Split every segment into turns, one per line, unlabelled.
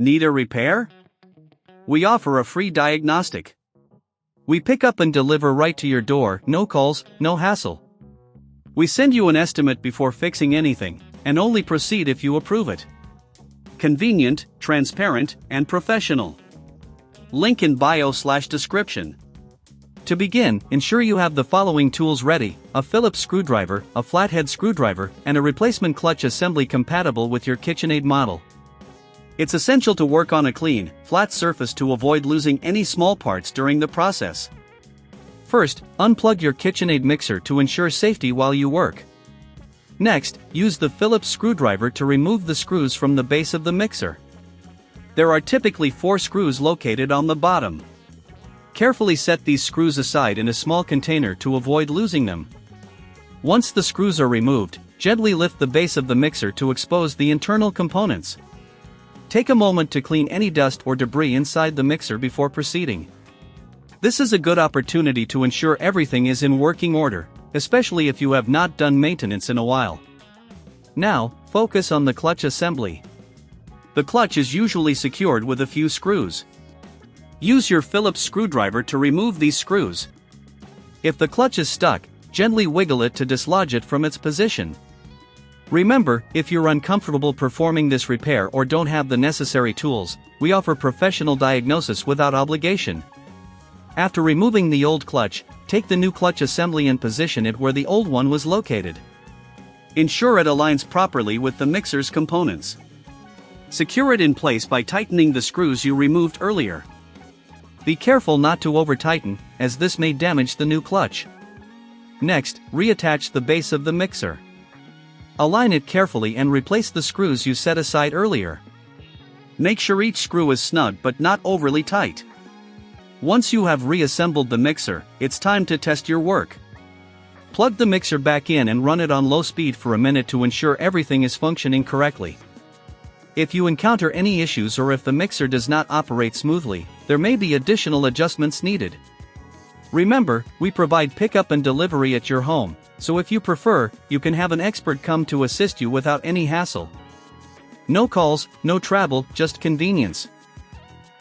Need a repair? We offer a free diagnostic. We pick up and deliver right to your door, no calls, no hassle. We send you an estimate before fixing anything, and only proceed if you approve it. Convenient, transparent, and professional. Link in bio/description. To begin, ensure you have the following tools ready: a Phillips screwdriver, a flathead screwdriver, and a replacement clutch assembly compatible with your KitchenAid model. It's essential to work on a clean, flat surface to avoid losing any small parts during the process. First, unplug your KitchenAid mixer to ensure safety while you work. Next, use the Phillips screwdriver to remove the screws from the base of the mixer. There are typically 4 screws located on the bottom. Carefully set these screws aside in a small container to avoid losing them. Once the screws are removed, gently lift the base of the mixer to expose the internal components. Take a moment to clean any dust or debris inside the mixer before proceeding. This is a good opportunity to ensure everything is in working order, especially if you have not done maintenance in a while. Now, focus on the clutch assembly. The clutch is usually secured with a few screws. Use your Phillips screwdriver to remove these screws. If the clutch is stuck, gently wiggle it to dislodge it from its position. Remember, if you're uncomfortable performing this repair or don't have the necessary tools, we offer professional diagnosis without obligation. After removing the old clutch, take the new clutch assembly and position it where the old one was located. Ensure it aligns properly with the mixer's components. Secure it in place by tightening the screws you removed earlier. Be careful not to over-tighten, as this may damage the new clutch. Next, reattach the base of the mixer. Align it carefully and replace the screws you set aside earlier. Make sure each screw is snug but not overly tight. Once you have reassembled the mixer, it's time to test your work. Plug the mixer back in and run it on low speed for a minute to ensure everything is functioning correctly. If you encounter any issues or if the mixer does not operate smoothly, there may be additional adjustments needed. Remember, we provide pickup and delivery at your home, so if you prefer, you can have an expert come to assist you without any hassle. No calls, no travel, just convenience.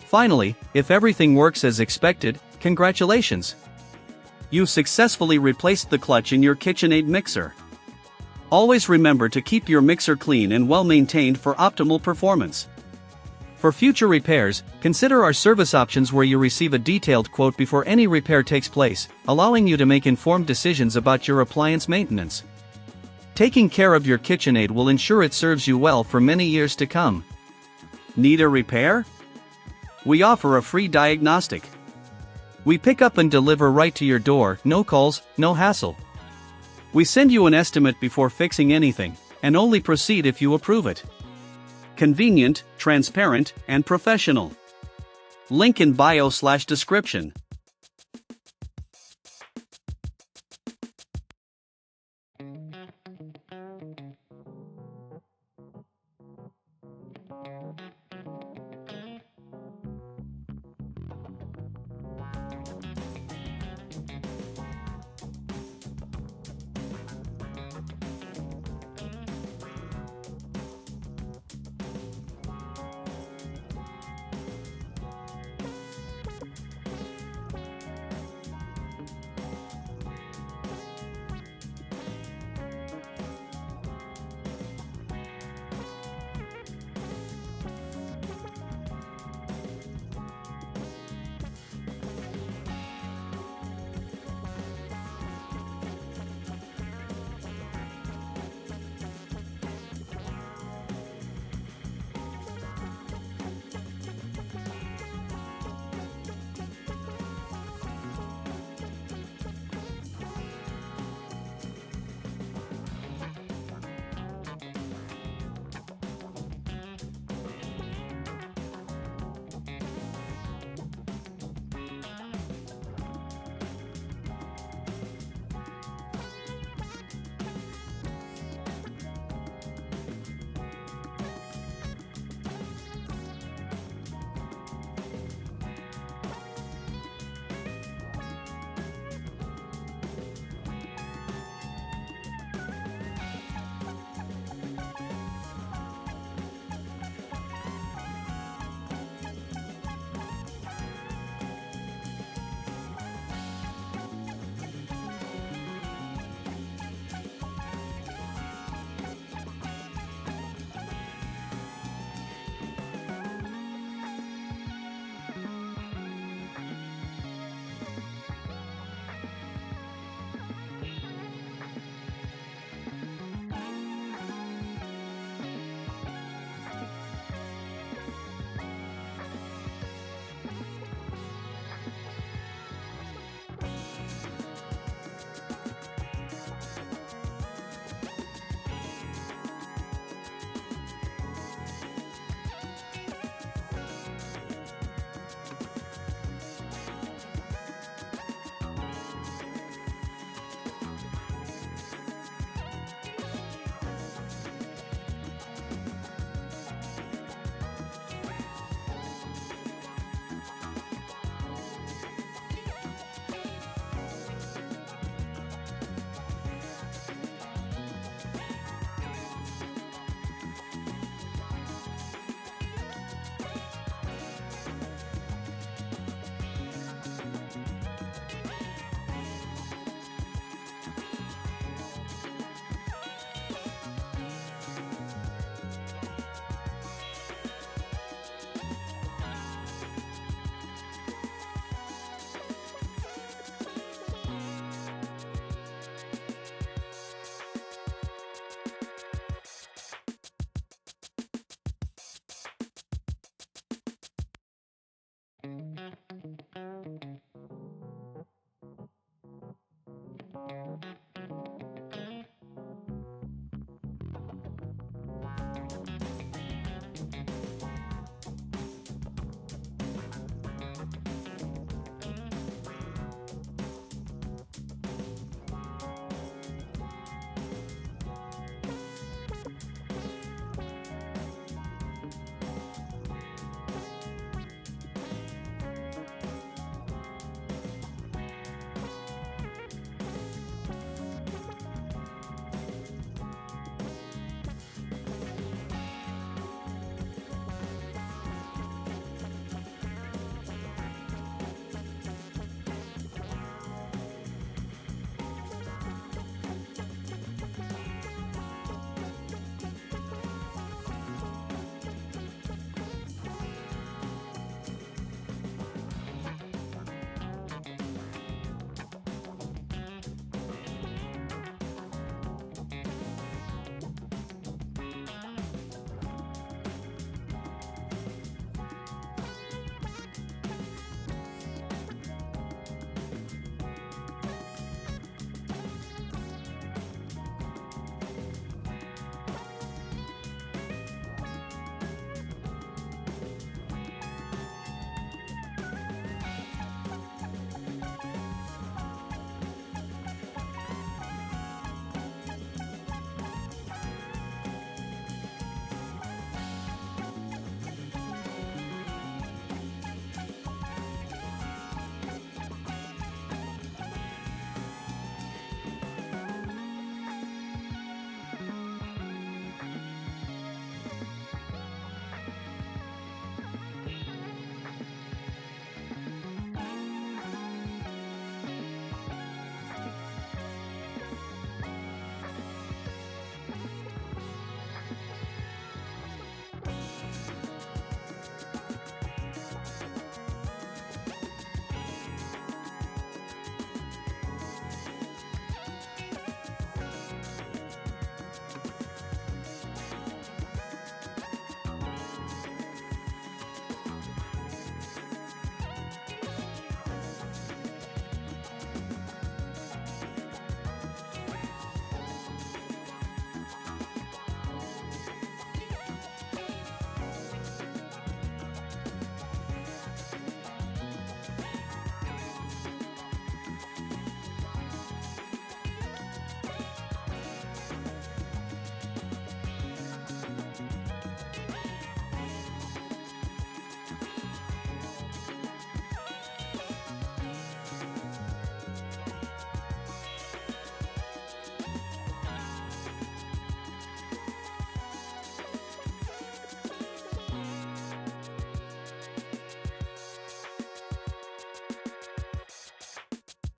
Finally, if everything works as expected, congratulations! You've successfully replaced the clutch in your KitchenAid mixer. Always remember to keep your mixer clean and well maintained for optimal performance. For future repairs, consider our service options where you receive a detailed quote before any repair takes place, allowing you to make informed decisions about your appliance maintenance. Taking care of your KitchenAid will ensure it serves you well for many years to come. Need a repair? We offer a free diagnostic. We pick up and deliver right to your door, no calls, no hassle. We send you an estimate before fixing anything, and only proceed if you approve it. Convenient, transparent, and professional. Link in bio/description.